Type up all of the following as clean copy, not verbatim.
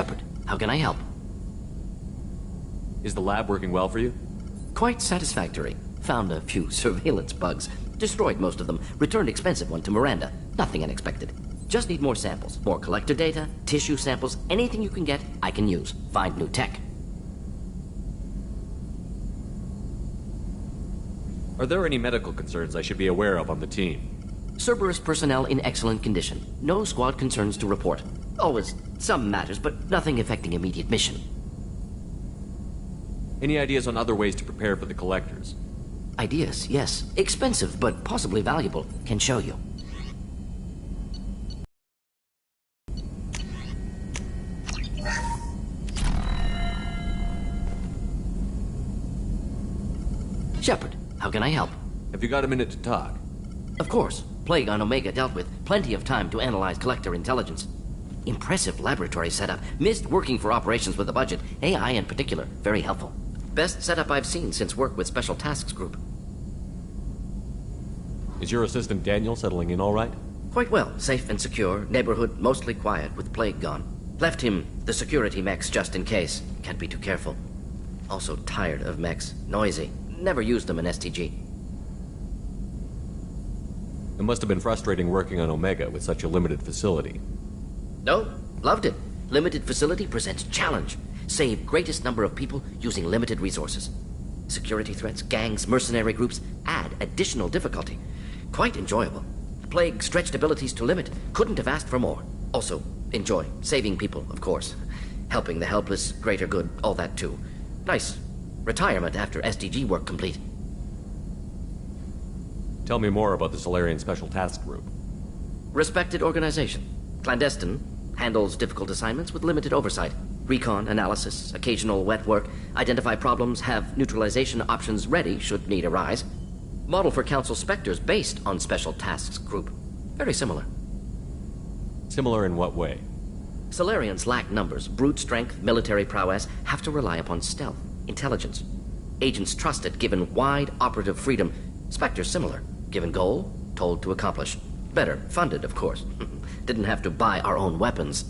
Shepard, how can I help? Is the lab working well for you? Quite satisfactory. Found a few surveillance bugs. Destroyed most of them. Returned expensive one to Miranda. Nothing unexpected. Just need more samples. More collector data, tissue samples, anything you can get, I can use. Find new tech. Are there any medical concerns I should be aware of on the team? Cerberus personnel in excellent condition. No squad concerns to report. Always some matters, but nothing affecting immediate mission. Any ideas on other ways to prepare for the collectors? Ideas, yes. Expensive, but possibly valuable. Can show you. Shepard, how can I help? Have you got a minute to talk? Of course. Plague on Omega dealt with. Plenty of time to analyze collector intelligence. Impressive laboratory setup. Missed working for operations with a budget. AI in particular. Very helpful. Best setup I've seen since work with Special Tasks Group. Is your assistant Daniel settling in all right? Quite well. Safe and secure. Neighborhood mostly quiet with Plague gone. Left him the security mechs just in case. Can't be too careful. Also tired of mechs. Noisy. Never used them in STG. It must have been frustrating working on Omega with such a limited facility. No, loved it. Limited facility presents challenge. Save greatest number of people using limited resources. Security threats, gangs, mercenary groups add additional difficulty. Quite enjoyable. Plague stretched abilities to limit. Couldn't have asked for more. Also, enjoy. Saving people, of course. Helping the helpless, greater good, all that too. Nice. Retirement after SDG work complete. Tell me more about the Solarian Special Task Group. Respected organization. Clandestine. Handles difficult assignments with limited oversight. Recon, analysis, occasional wet work. Identify problems, have neutralization options ready should need arise. Model for Council Spectres based on Special Tasks Group. Very similar. Similar in what way? Solarians lack numbers, brute strength, military prowess, have to rely upon stealth, intelligence. Agents trusted, given wide operative freedom. Spectres similar, given goal, told to accomplish. Better, funded, of course. Didn't have to buy our own weapons.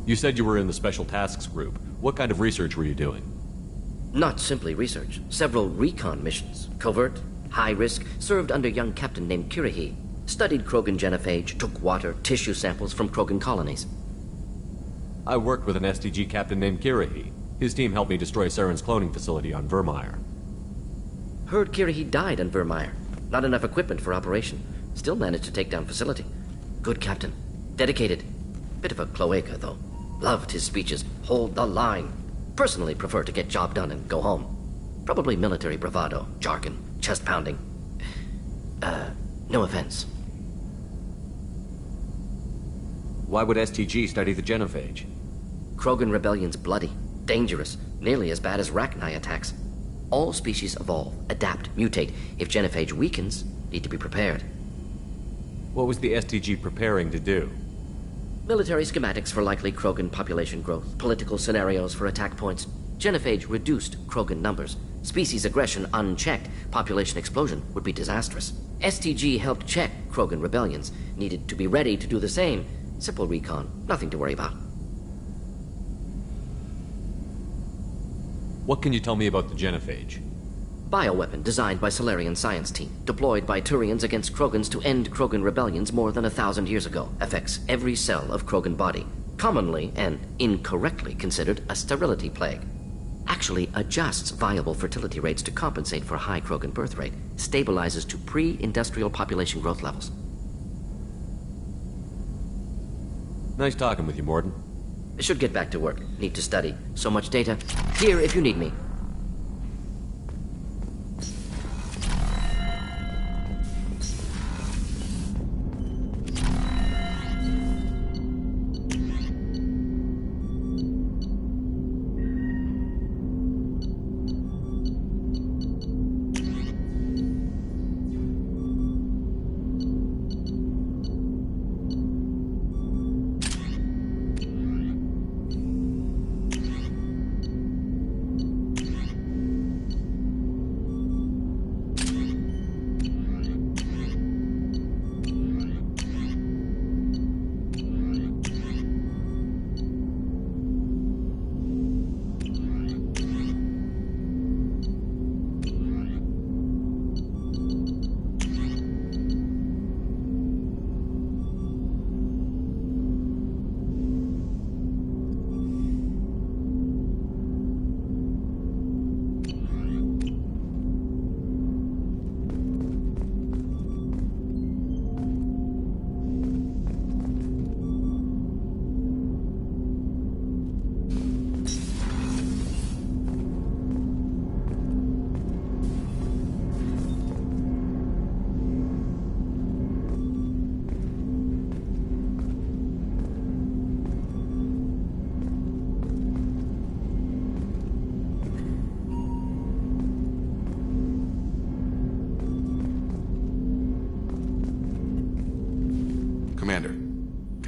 You said you were in the Special Tasks Group. What kind of research were you doing? Not simply research. Several recon missions. Covert, high risk, served under a young captain named Kirihi. Studied Krogan genophage, took water, tissue samples from Krogan colonies. I worked with an STG captain named Kirihi. His team helped me destroy Saren's cloning facility on Vermeer. Heard Kirihi died on Vermeer. Not enough equipment for operation. Still managed to take down facility. Good captain. Dedicated. Bit of a cloaca, though. Loved his speeches. Hold the line. Personally prefer to get job done and go home. Probably military bravado, jargon, chest pounding. No offense. Why would STG study the genophage? Krogan rebellion's bloody, dangerous, nearly as bad as Rachni attacks. All species evolve, adapt, mutate. If genophage weakens, need to be prepared. What was the STG preparing to do? Military schematics for likely Krogan population growth, political scenarios for attack points. Genophage reduced Krogan numbers. Species aggression unchecked, population explosion would be disastrous. STG helped check Krogan rebellions, needed to be ready to do the same. Simple recon, nothing to worry about. What can you tell me about the genophage? Bioweapon designed by Solarian science team, deployed by Turians against Krogans to end Krogan rebellions more than 1,000 years ago. Affects every cell of Krogan body. Commonly and incorrectly considered a sterility plague. Actually adjusts viable fertility rates to compensate for high Krogan birth rate. Stabilizes to pre-industrial population growth levels. Nice talking with you, Morden. Should get back to work. Need to study. So much data. Here if you need me.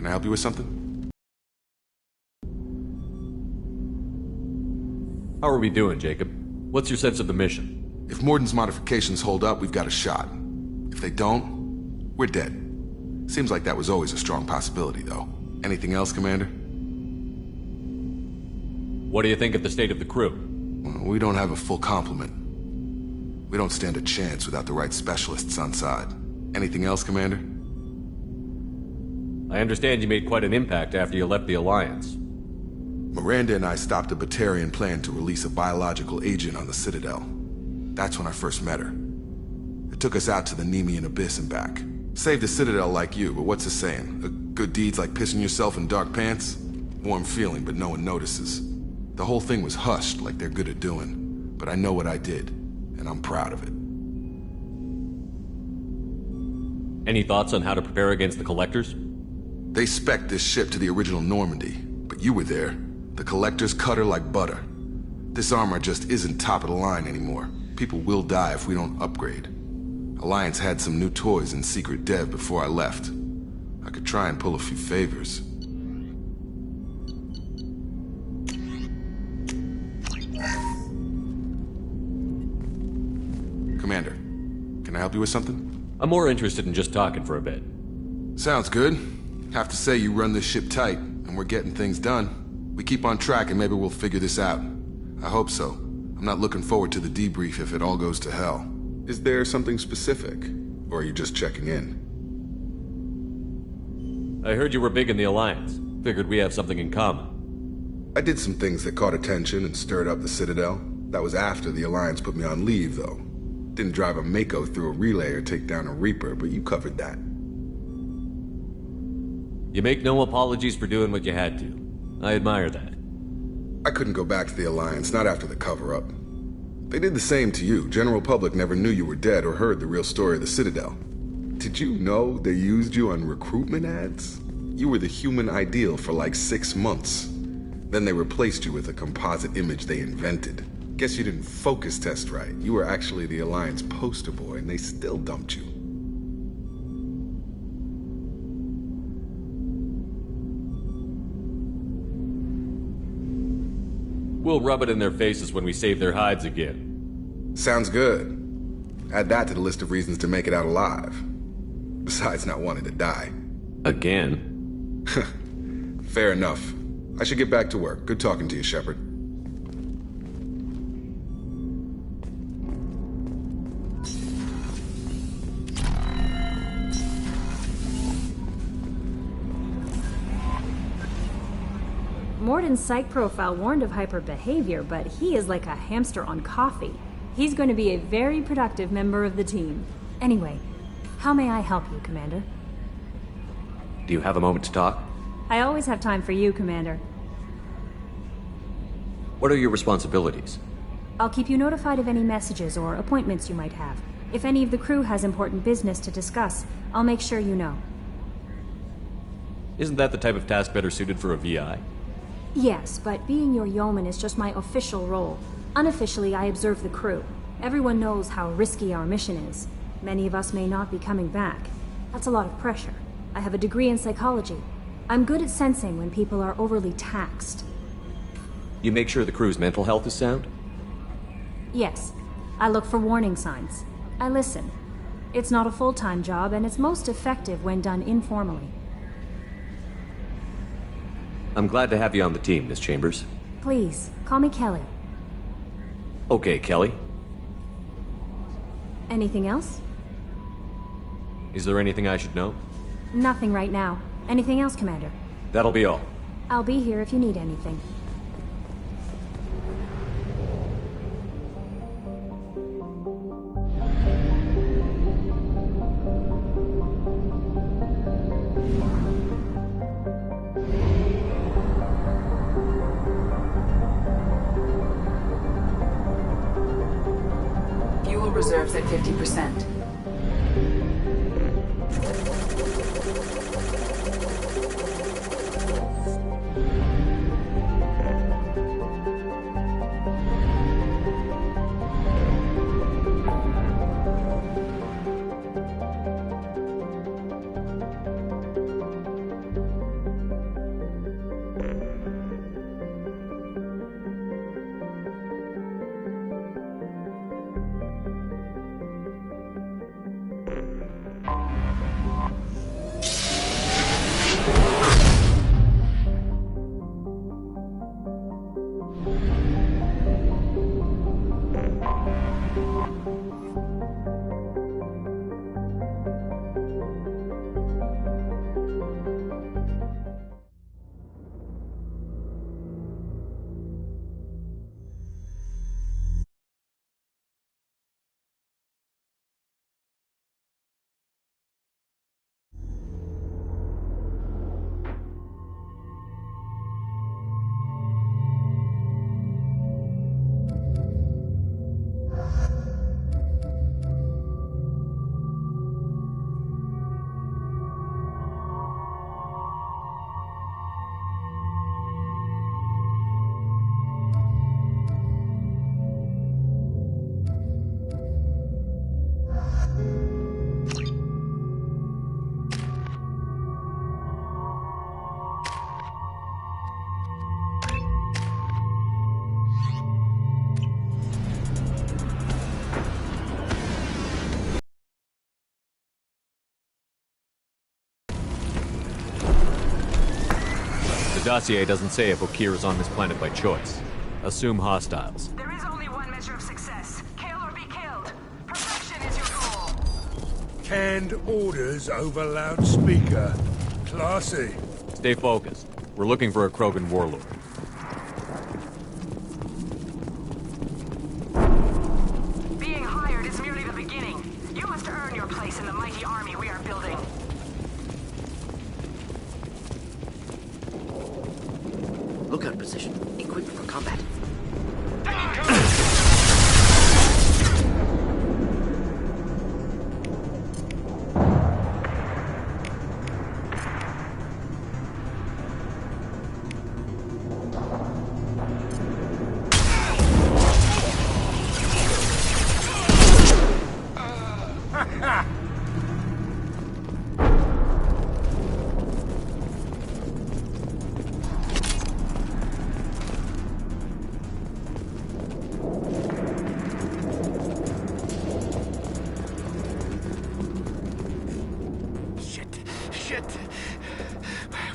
I help you with something? How are we doing, Jacob? What's your sense of the mission? If Morden's modifications hold up, we've got a shot. If they don't, we're dead. Seems like that was always a strong possibility, though. Anything else, Commander? What do you think of the state of the crew? Well, we don't have a full complement. We don't stand a chance without the right specialists on side. Anything else, Commander? I understand you made quite an impact after you left the Alliance. Miranda and I stopped a Batarian plan to release a biological agent on the Citadel. That's when I first met her. It took us out to the Nemean Abyss and back. Saved the Citadel like you, but what's the saying? A good deed's like pissing yourself in dark pants? Warm feeling, but no one notices. The whole thing was hushed like they're good at doing. But I know what I did, and I'm proud of it. Any thoughts on how to prepare against the Collectors? They spec'd this ship to the original Normandy, but you were there. The Collectors cut her like butter. This armor just isn't top of the line anymore. People will die if we don't upgrade. Alliance had some new toys in secret dev before I left. I could try and pull a few favors. Commander, can I help you with something? I'm more interested in just talking for a bit. Sounds good. Have to say you run this ship tight, and we're getting things done. We keep on track and maybe we'll figure this out. I hope so. I'm not looking forward to the debrief if it all goes to hell. Is there something specific? Or are you just checking in? I heard you were big in the Alliance. Figured we have something in common. I did some things that caught attention and stirred up the Citadel. That was after the Alliance put me on leave, though. Didn't drive a Mako through a relay or take down a Reaper, but you covered that. You make no apologies for doing what you had to. I admire that. I couldn't go back to the Alliance, not after the cover-up. They did the same to you. General public never knew you were dead or heard the real story of the Citadel. Did you know they used you on recruitment ads? You were the human ideal for like 6 months. Then they replaced you with a composite image they invented. Guess you didn't focus test right. You were actually the Alliance poster boy, and they still dumped you. We'll rub it in their faces when we save their hides again. Sounds good. Add that to the list of reasons to make it out alive. Besides not wanting to die. Again? Fair enough. I should get back to work. Good talking to you, Shepard. Morden's psych profile warned of hyper behavior, but he is like a hamster on coffee. He's going to be a very productive member of the team. Anyway, how may I help you, Commander? Do you have a moment to talk? I always have time for you, Commander. What are your responsibilities? I'll keep you notified of any messages or appointments you might have. If any of the crew has important business to discuss, I'll make sure you know. Isn't that the type of task better suited for a VI? Yes, but being your yeoman is just my official role. Unofficially, I observe the crew. Everyone knows how risky our mission is. Many of us may not be coming back. That's a lot of pressure. I have a degree in psychology. I'm good at sensing when people are overly taxed. You make sure the crew's mental health is sound? Yes. I look for warning signs. I listen. It's not a full-time job, and it's most effective when done informally. I'm glad to have you on the team, Miss Chambers. Please, call me Kelly. Okay, Kelly. Anything else? Is there anything I should know? Nothing right now. Anything else, Commander? That'll be all. I'll be here if you need anything. Fuel reserves at 50%. dossier doesn't say if Okir is on this planet by choice. Assume hostiles. There is only one measure of success. Kill or be killed. Perfection is your goal. Canned orders over loudspeaker. Classy. Stay focused. We're looking for a Krogan warlord. Being hired is merely the beginning. You must earn your place in the mighty army we are building. Lookout position. Equipped for combat.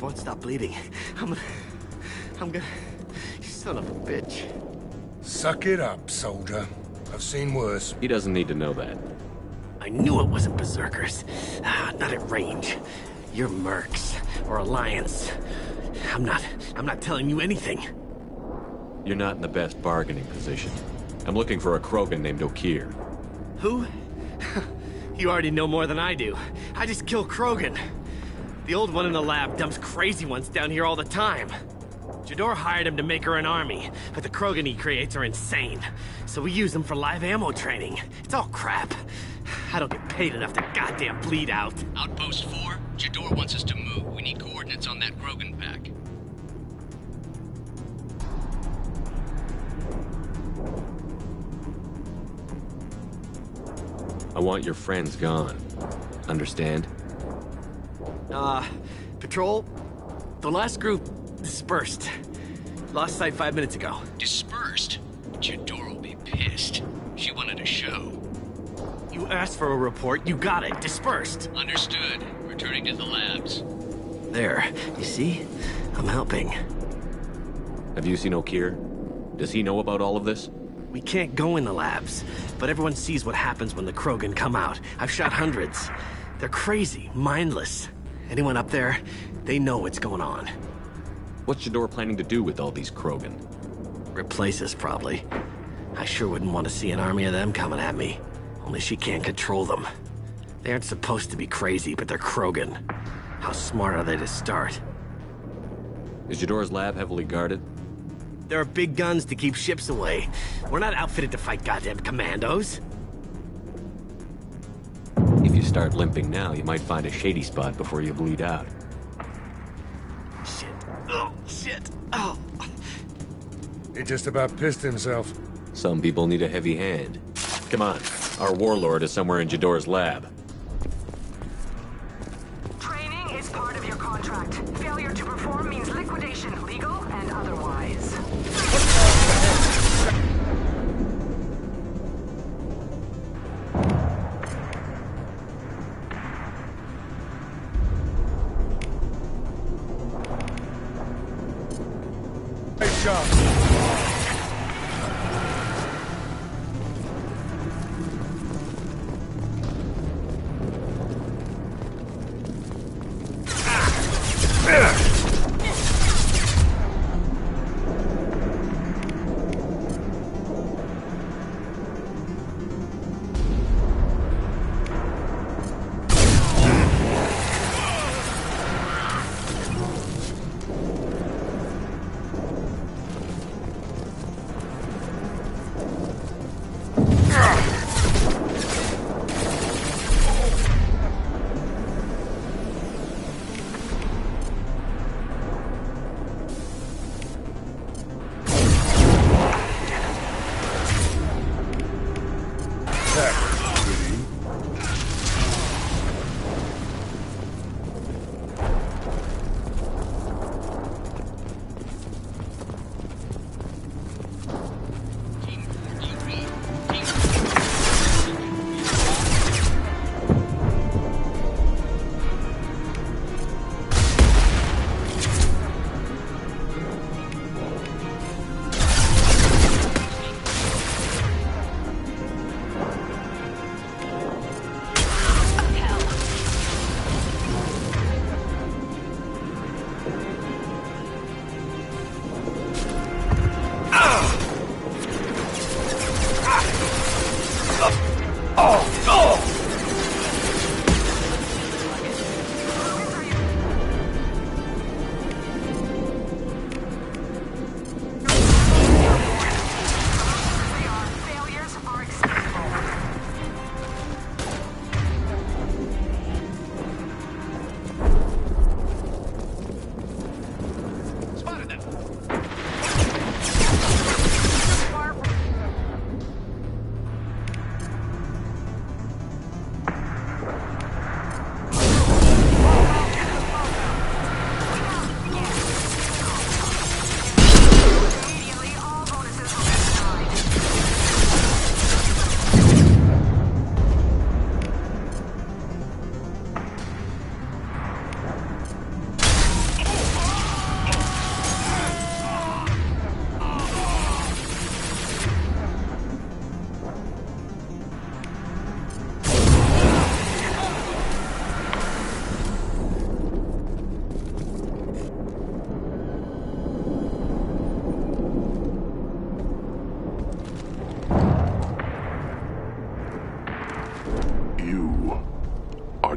Won't stop bleeding. I'm gonna... You son of a bitch. Suck it up, soldier. I've seen worse. He doesn't need to know that. I knew it wasn't Berserkers. Not at range. You're Mercs. Or Alliance. I'm not telling you anything. You're not in the best bargaining position. I'm looking for a Krogan named Okir. Who? You already know more than I do. I just kill Krogan. The old one in the lab dumps crazy ones down here all the time. Jador hired him to make her an army, but the Krogan he creates are insane. So we use them for live ammo training. It's all crap. I don't get paid enough to goddamn bleed out. Outpost 4, Jador wants us to move. We need coordinates on that Krogan pack. I want your friends gone. Understand? Patrol? The last group dispersed. Lost sight 5 minutes ago. Dispersed? Jador will be pissed. She wanted a show. You asked for a report, you got it. Dispersed. Understood. Returning to the labs. There. You see? I'm helping. Have you seen Okir? Does he know about all of this? We can't go in the labs, but everyone sees what happens when the Krogan come out. I've shot hundreds. They're crazy, mindless. Anyone up there, they know what's going on. What's Jador planning to do with all these Krogan? Replace us, probably. I sure wouldn't want to see an army of them coming at me. Only she can't control them. They aren't supposed to be crazy, but they're Krogan. How smart are they to start? Is Jador's lab heavily guarded? There are big guns to keep ships away. We're not outfitted to fight goddamn commandos. If you start limping now, you might find a shady spot before you bleed out. Shit. Oh, shit. Oh. He just about pissed himself. Some people need a heavy hand. Come on, our warlord is somewhere in Jador's lab. Training is part of your contract. Failure to perform means liquidation, legal and otherwise. Hey, shot.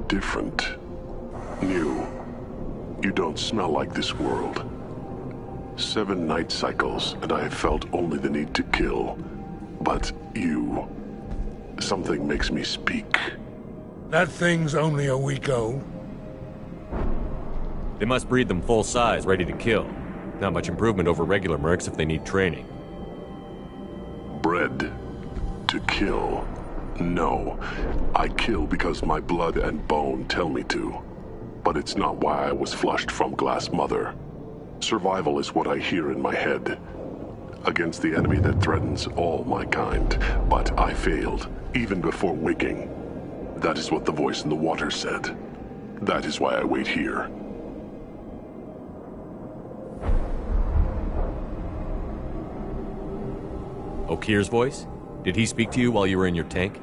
different. New. You don't smell like this world. 7 night cycles, and I have felt only the need to kill. But you... something makes me speak. That thing's only a week old. They must breed them full size, ready to kill. Not much improvement over regular mercs if they need training. Bred to kill. No. I kill because my blood and bone tell me to. But it's not why I was flushed from Glass Mother. Survival is what I hear in my head. Against the enemy that threatens all my kind. But I failed, even before waking. That is what the voice in the water said. That is why I wait here. Okir's voice? Did he speak to you while you were in your tank?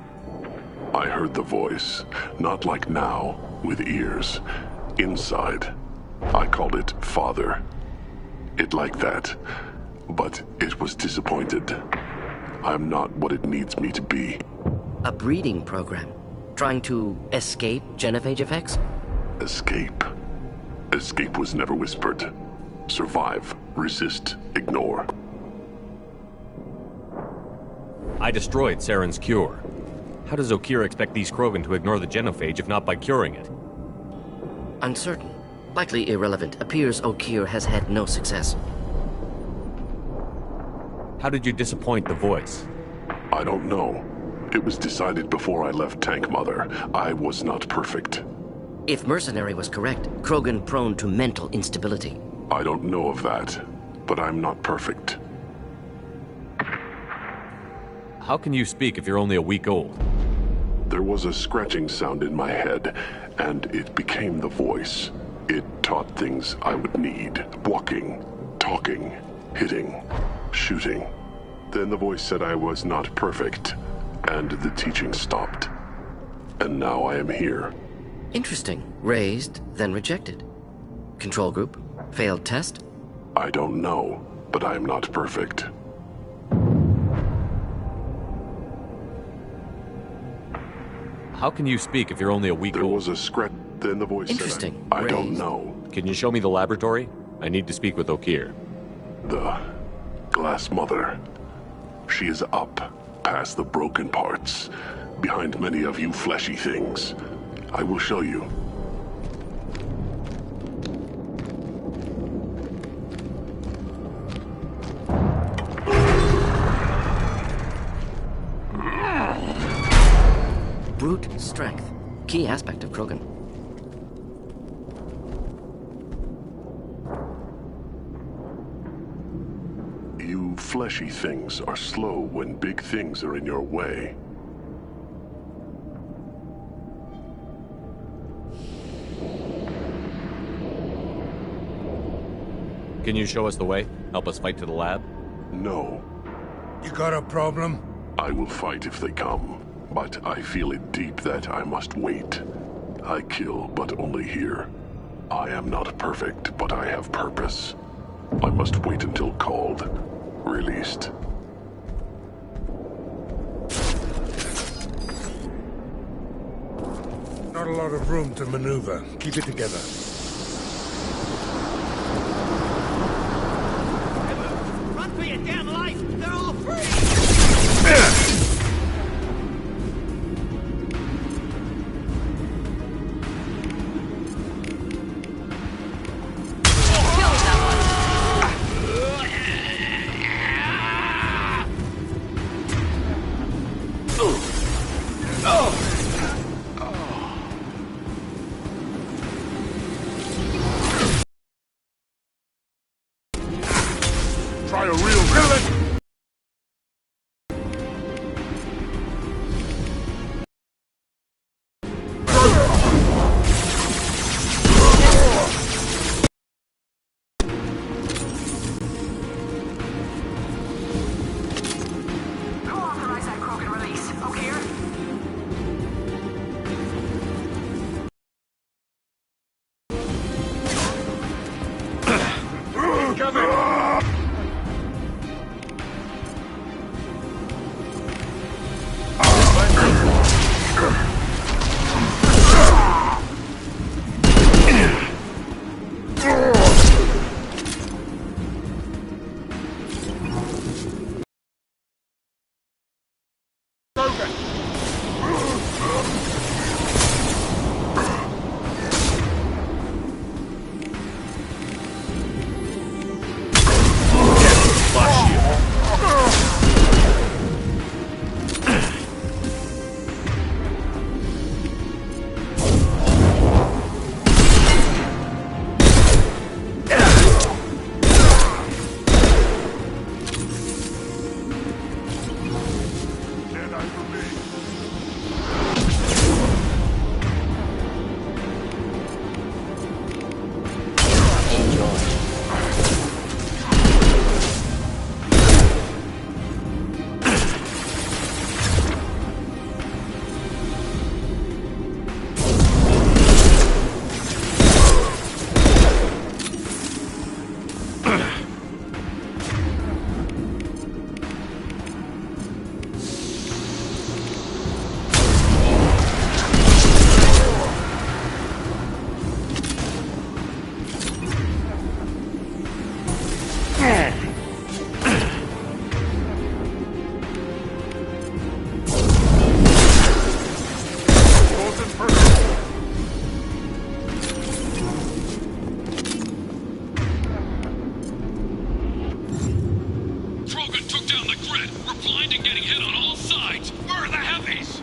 I heard the voice, not like now, with ears. Inside. I called it Father. It like that. But it was disappointed. I'm not what it needs me to be. A breeding program? Trying to escape genophage effects? Escape. Escape was never whispered. Survive, resist, ignore. I destroyed Saren's cure. How does Okir expect these Krogan to ignore the genophage if not by curing it? Uncertain. Likely irrelevant. Appears Okir has had no success. How did you disappoint the voice? I don't know. It was decided before I left Tank Mother. I was not perfect. If Mercenary was correct, Krogan prone to mental instability. I don't know of that, but I'm not perfect. How can you speak if you're only a week old? There was a scratching sound in my head, and it became the voice. It taught things I would need. Walking, talking, hitting, shooting. Then the voice said I was not perfect, and the teaching stopped. And now I am here. Interesting. Raised, then rejected. Control group? Failed test? I don't know, but I am not perfect. How can you speak if you're only a week old? There was a scratch, then the voice Interesting. said I don't Raised. know. Can you show me the laboratory? I need to speak with Okir. The Glass Mother. She is up, past the broken parts, behind many of you fleshy things. I will show you. Brute strength. Key aspect of Krogan. You fleshy things are slow when big things are in your way. Can you show us the way? Help us fight to the lab? No, You got a problem? I will fight if they come, but I feel it deep that I must wait. I kill, but only here. I am not perfect, but I have purpose. I must wait until called, released. Not a lot of room to maneuver. Keep it together. Run for your damn life! They're all free! getting hit on all sides! Where are the heavies?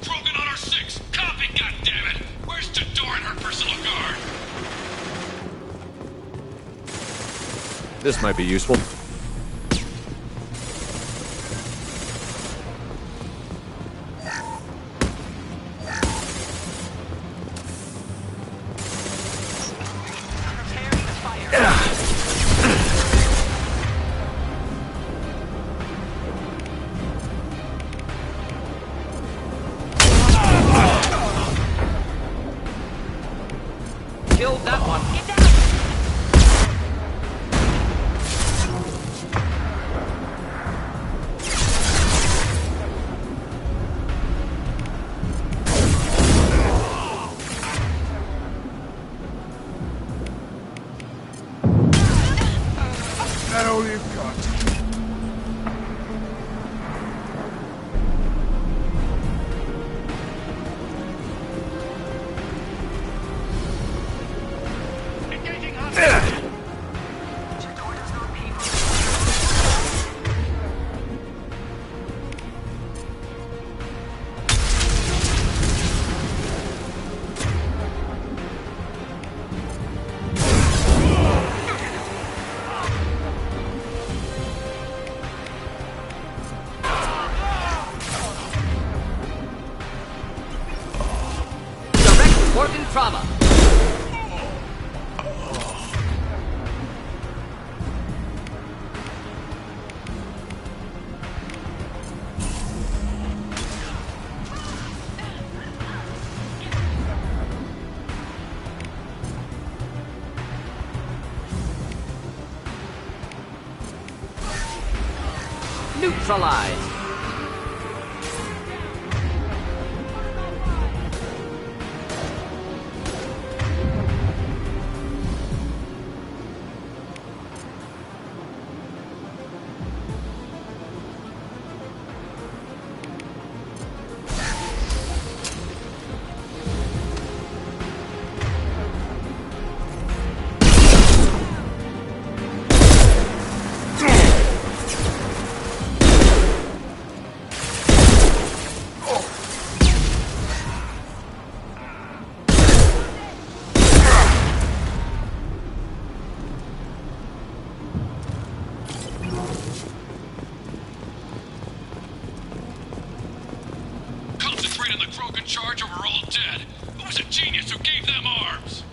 Krogan on our 6! Copy, goddammit! Where's Jador and her personal guard? This might be useful. Preparing to fire. Killed that one. Get down! That all you've got? Engaging hostile! Jador does not pay for Direct organ trauma. Neutralized. Concentrate on the Krogan charge or we're all dead. Who was a genius who gave them arms?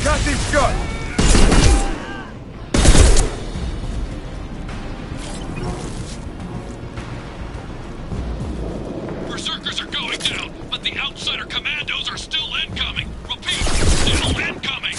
Got this shot! Berserkers are going down, but the outsider commandos are still incoming. Repeat, still incoming.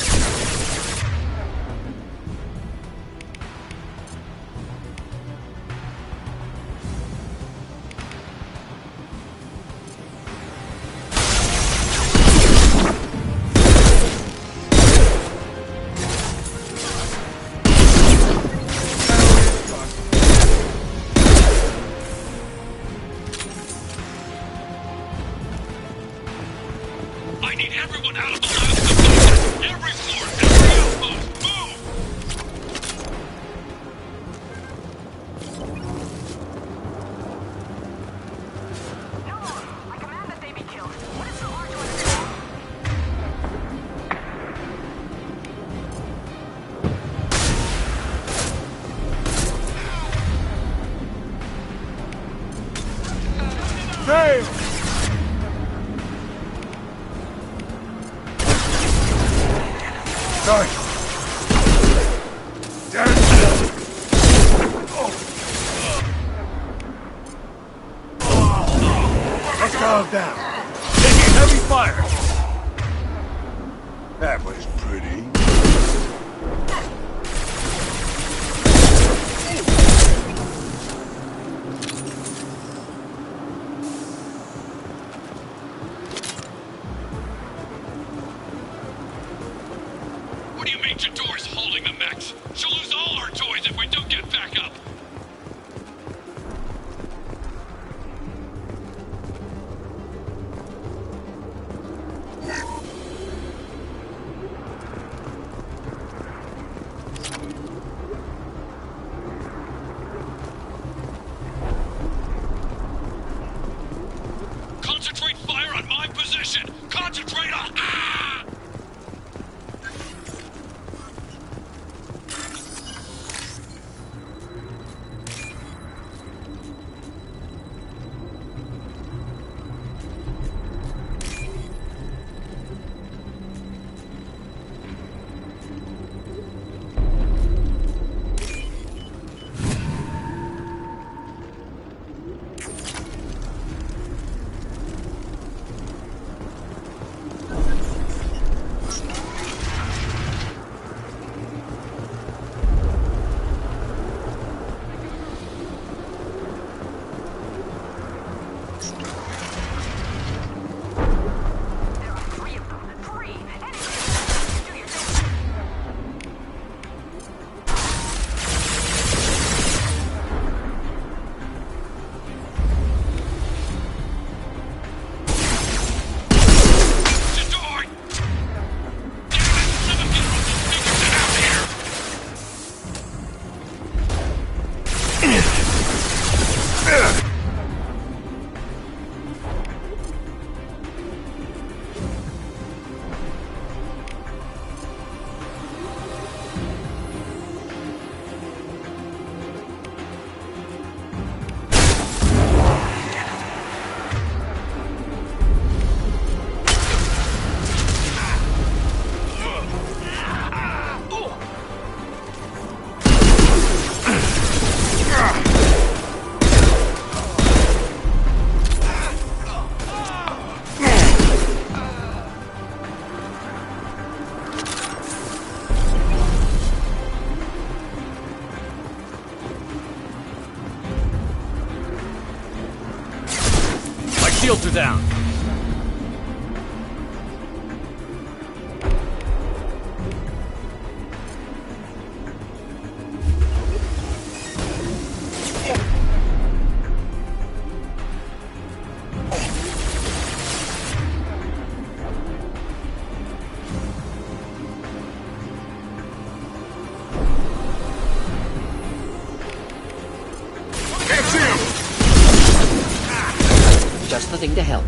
I need everyone out of the lab supply. Every floor, every outpost, move! No more. I command that they be killed. What is so hard to understand? Fail! Sorry. Damn it! Let's go down. Taking heavy fire. That was pretty. What do you mean Jador's holding the mechs? She'll lose all her toys if we don't get back up. Concentrate fire on my position! Concentrate on... Ah! There are three of them. Three! Anything do your thing. Jador! Damn it! Let them get from this thing out here! My shields are down. Can't see him! Just the thing to help.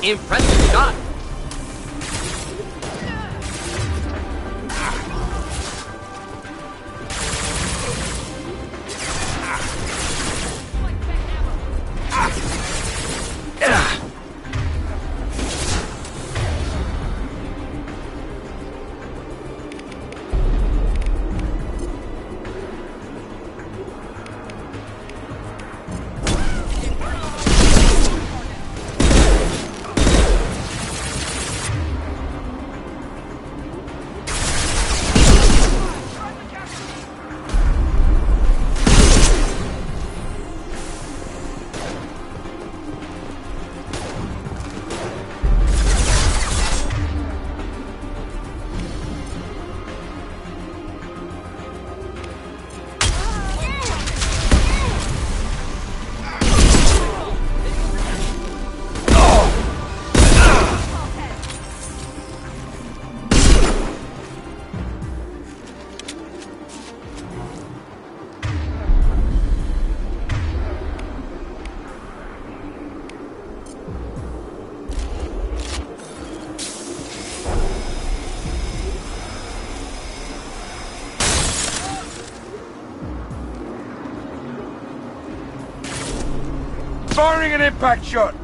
Impressive shot! Firing an impact shot!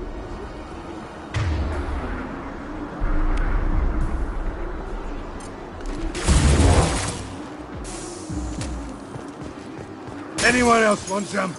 Anyone else want some?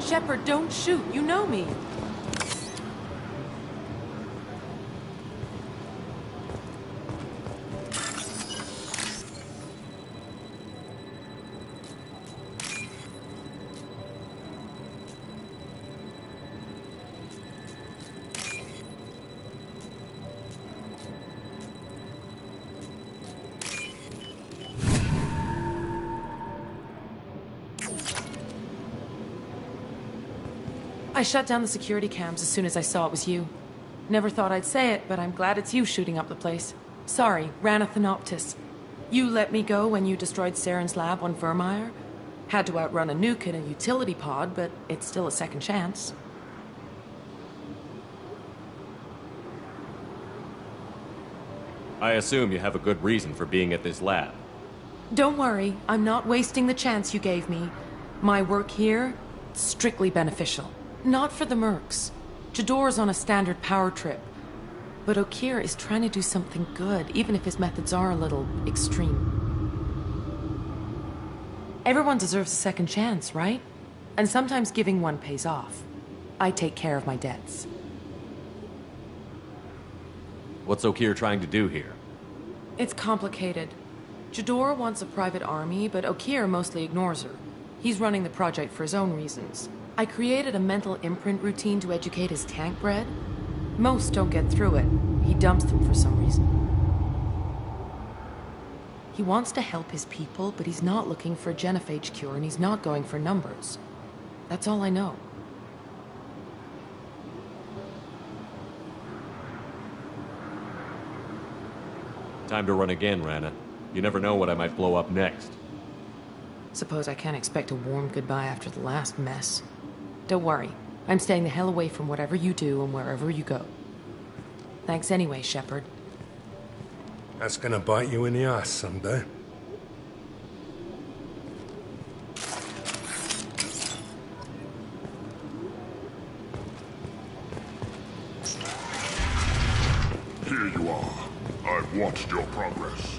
Shepard, don't shoot. You know me. I shut down the security cams as soon as I saw it was you. Never thought I'd say it, but I'm glad it's you shooting up the place. Sorry, Rana Thanoptis. You let me go when you destroyed Saren's lab on Vermeer. Had to outrun a nuke in a utility pod, but it's still a second chance. I assume you have a good reason for being at this lab. Don't worry, I'm not wasting the chance you gave me. My work here, strictly beneficial. Not for the mercs. Jador's on a standard power trip. But Okeer is trying to do something good, even if his methods are a little extreme. Everyone deserves a second chance, right? And sometimes giving one pays off. I take care of my debts. What's Okeer trying to do here? It's complicated. Jador wants a private army, but Okeer mostly ignores her. He's running the project for his own reasons. I created a mental imprint routine to educate his tank bred. Most don't get through it. He dumps them for some reason. He wants to help his people, but he's not looking for a genophage cure, and he's not going for numbers. That's all I know. Time to run again, Rana. You never know what I might blow up next. Suppose I can't expect a warm goodbye after the last mess. Don't worry. I'm staying the hell away from whatever you do and wherever you go. Thanks anyway, Shepard. That's gonna bite you in the ass someday. Here you are. I've watched your progress.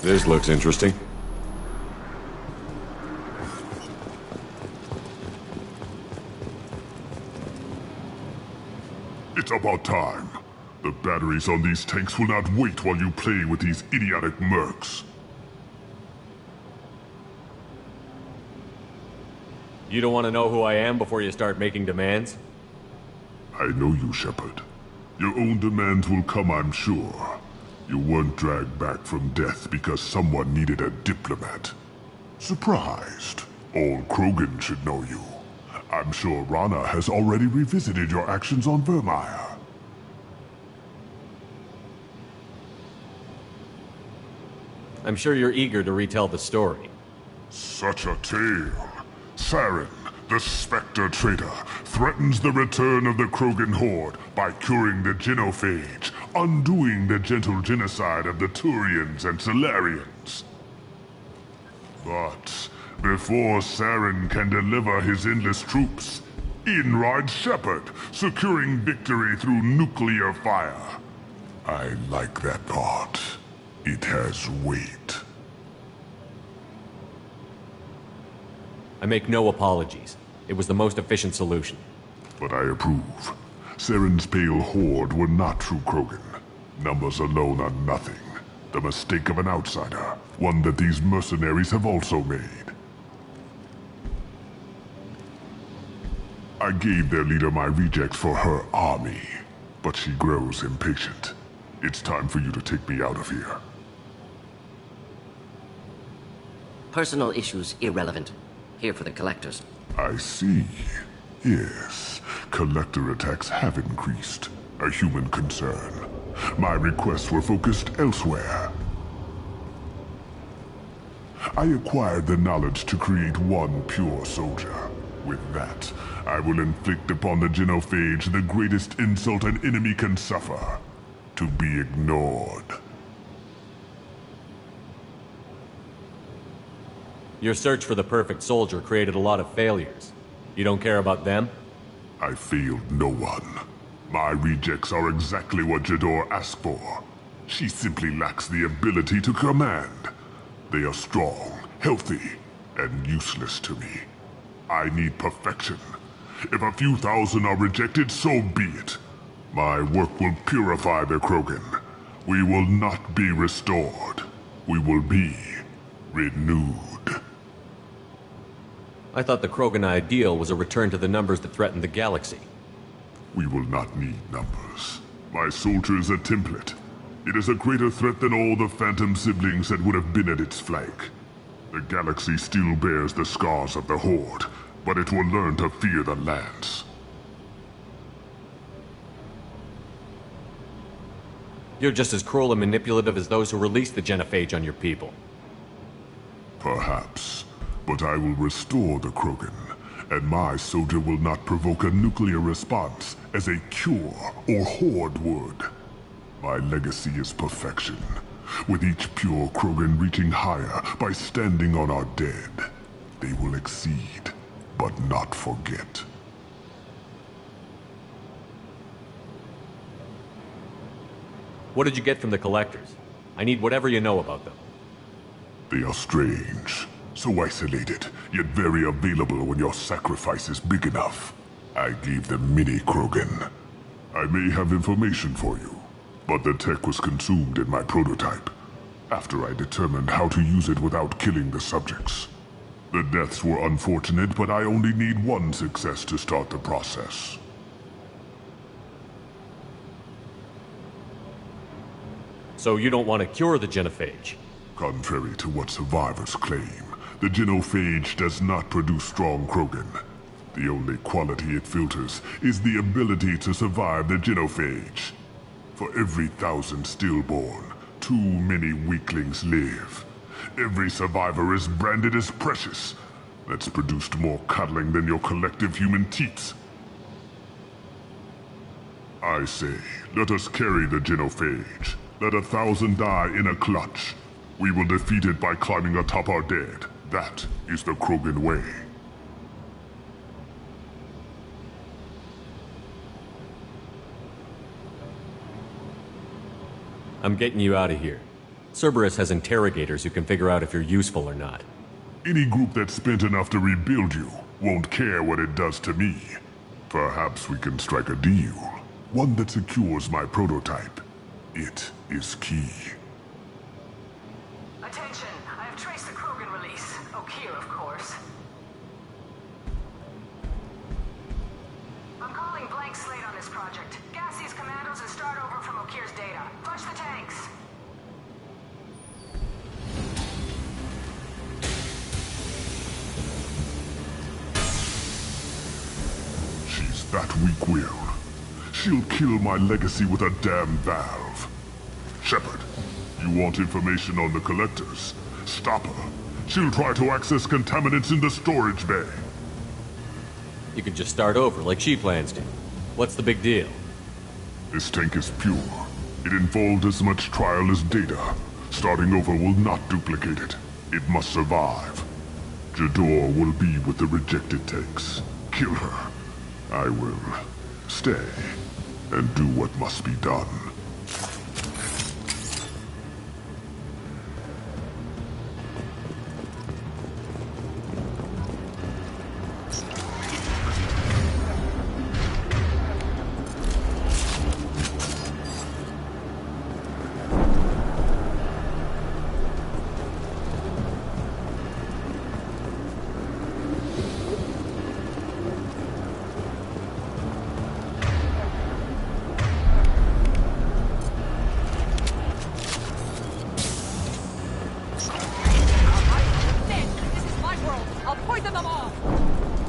This looks interesting. It's about time. The batteries on these tanks will not wait while you play with these idiotic mercs. You don't want to know who I am before you start making demands? I know you, Shepard. Your own demands will come, I'm sure. You weren't dragged back from death because someone needed a diplomat. Surprised. All Krogan should know you. I'm sure Rana has already revisited your actions on Vermeer. I'm sure you're eager to retell the story. Such a tale. Saren, the Spectre traitor, threatens the return of the Krogan horde by curing the genophage, undoing the gentle genocide of the Turians and Solarians. But before Saren can deliver his endless troops, in rides Shepard, securing victory through nuclear fire. I like that part. It has weight. I make no apologies. It was the most efficient solution. But I approve. Saren's pale horde were not true Krogan. Numbers alone are nothing. The mistake of an outsider, one that these mercenaries have also made. I gave their leader my rejects for her army, but she grows impatient. It's time for you to take me out of here. Personal issues irrelevant. Here for the collectors. I see. Yes, collector attacks have increased. A human concern. My requests were focused elsewhere. I acquired the knowledge to create one pure soldier. With that, I will inflict upon the genophage the greatest insult an enemy can suffer. To be ignored. Your search for the perfect soldier created a lot of failures. You don't care about them? I failed no one. My rejects are exactly what Jador asked for. She simply lacks the ability to command. They are strong, healthy, and useless to me. I need perfection. If a few thousand are rejected, so be it. My work will purify the Krogan. We will not be restored. We will be renewed. I thought the Krogan ideal was a return to the numbers that threatened the galaxy. We will not need numbers. My soldier is a template. It is a greater threat than all the Phantom siblings that would have been at its flank. The galaxy still bears the scars of the Horde, but it will learn to fear the Lance. You're just as cruel and manipulative as those who released the genophage on your people. Perhaps. But I will restore the Krogan, and my soldier will not provoke a nuclear response as a cure or Horde would. My legacy is perfection, with each pure Krogan reaching higher by standing on our dead. They will exceed, but not forget. What did you get from the collectors? I need whatever you know about them. They are strange. So isolated, yet very available when your sacrifice is big enough. I gave them mini Krogan. I may have information for you, but the tech was consumed in my prototype, after I determined how to use it without killing the subjects. The deaths were unfortunate, but I only need one success to start the process. So you don't want to cure the genophage? Contrary to what survivors claim, the genophage does not produce strong Krogan. The only quality it filters is the ability to survive the genophage. For every 1,000 stillborn, too many weaklings live. Every survivor is branded as precious. That's produced more cuddling than your collective human teats. I say, let us carry the genophage. Let 1,000 die in a clutch. We will defeat it by climbing atop our dead. That is the Krogan way. I'm getting you out of here. Cerberus has interrogators who can figure out if you're useful or not. Any group that spent enough to rebuild you won't care what it does to me. Perhaps we can strike a deal. One that secures my prototype. It is key. Attention, I have traced the Krogan release. Okeer, of course. I'm calling blank slate on this project. Gas these commandos and start over from Okeer's data. Flush the tanks. She's that weak-willed. She'll kill my legacy with a damn valve. Shepard, you want information on the Collectors? Stop her. She'll try to access contaminants in the storage bay. You can just start over like she plans to. What's the big deal? This tank is pure. It involved as much trial as data. Starting over will not duplicate it. It must survive. Jador will be with the rejected tanks. Kill her. I will stay and do what must be done.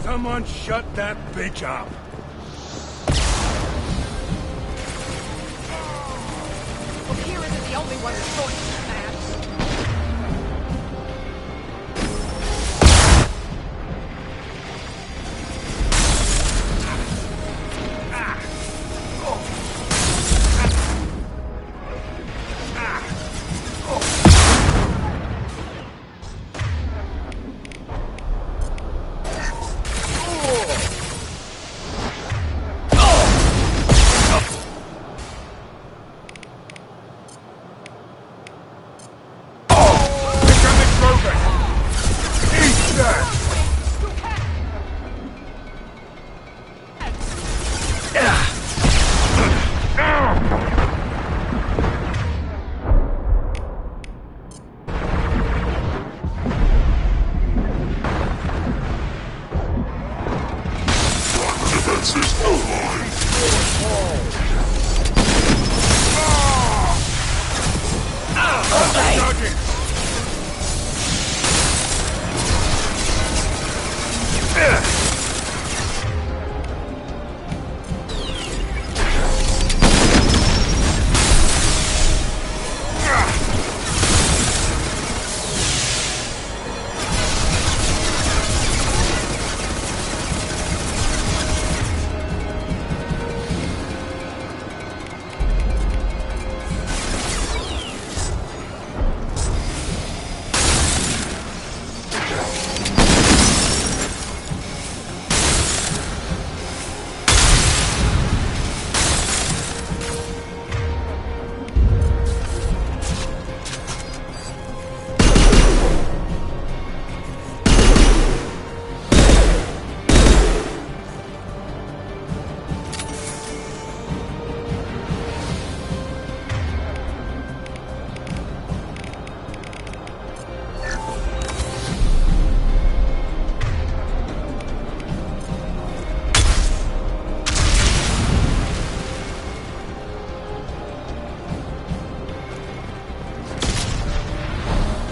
Someone shut that bitch up. Okeer isn't the only one who's going to that.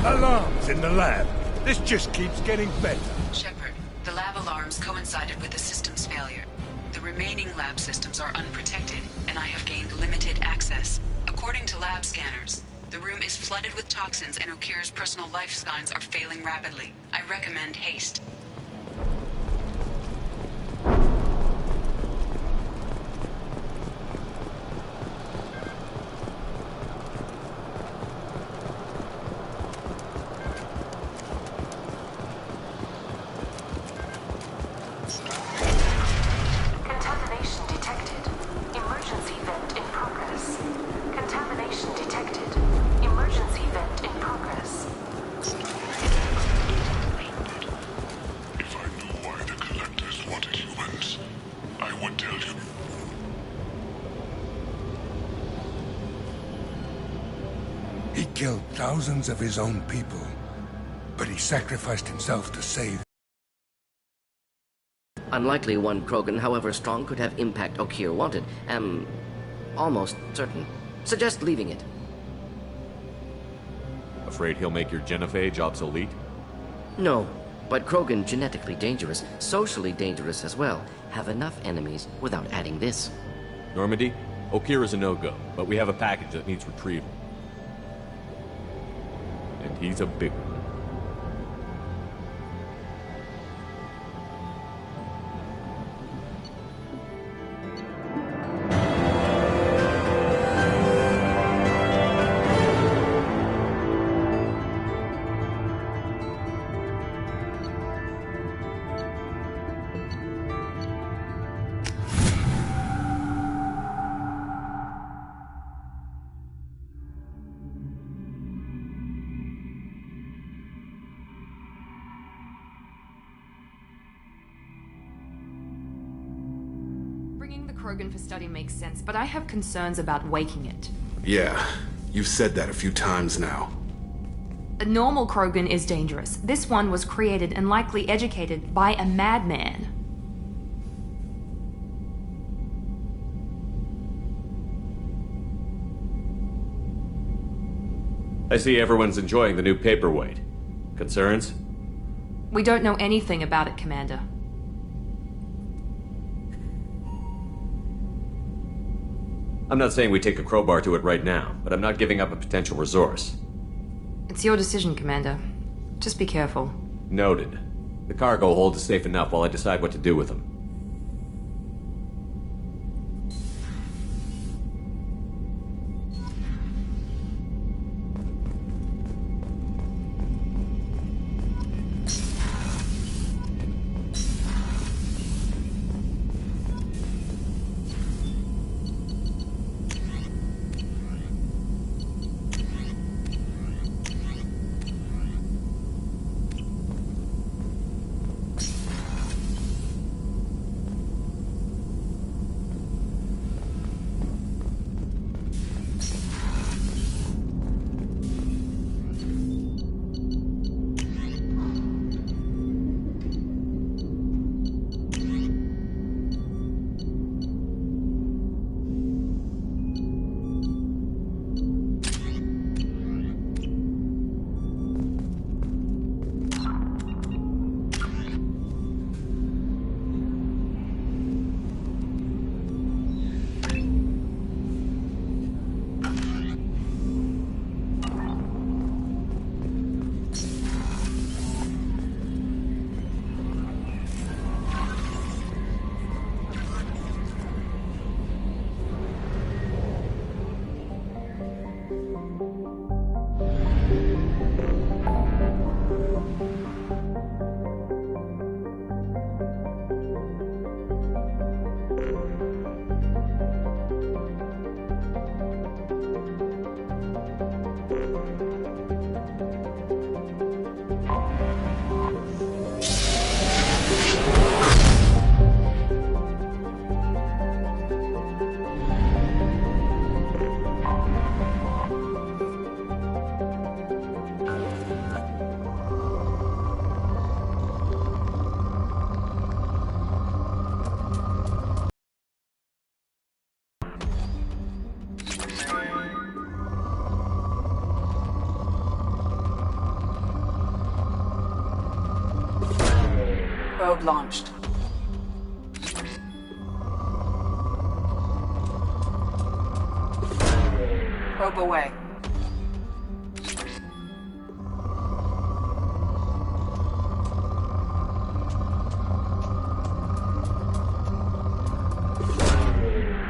Alarms in the lab. This just keeps getting better. Shepard, the lab alarms coincided with the system's failure. The remaining lab systems are unprotected, and I have gained limited access. According to lab scanners, the room is flooded with toxins and Okeer's personal life signs are failing rapidly. I recommend haste. Contamination detected. Emergency vent in progress. Contamination detected. Emergency vent killed thousands of his own people, but he sacrificed himself to save. Unlikely one Krogan, however strong, could have impact Okeer wanted. Am almost certain. Suggest leaving it. Afraid he'll make your genophage obsolete? No, but Krogan, genetically dangerous, socially dangerous as well, have enough enemies without adding this. Normandy, Okeer is a no-go, but we have a package that needs retrieval. And he's a big one. Bringing the Krogan for study makes sense, but I have concerns about waking it. Yeah, you've said that a few times now. A normal Krogan is dangerous. This one was created and likely educated by a madman. I see everyone's enjoying the new paperweight. Concerns? We don't know anything about it, Commander. I'm not saying we take a crowbar to it right now, but I'm not giving up a potential resource. It's your decision, Commander. Just be careful. Noted. The cargo hold is safe enough while I decide what to do with them. Probe launched. Probe away.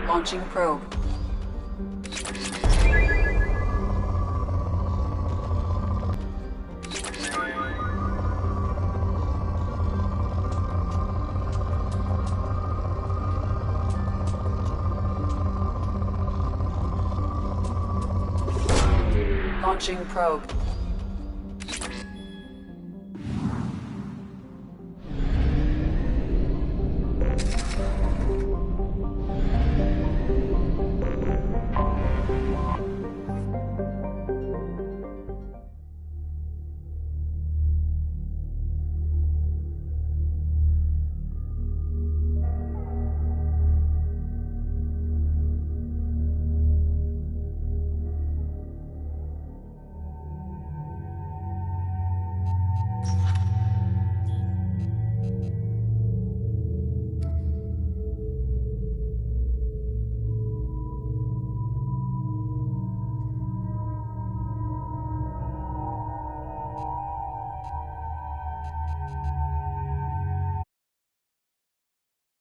Launching probe. Launching probe.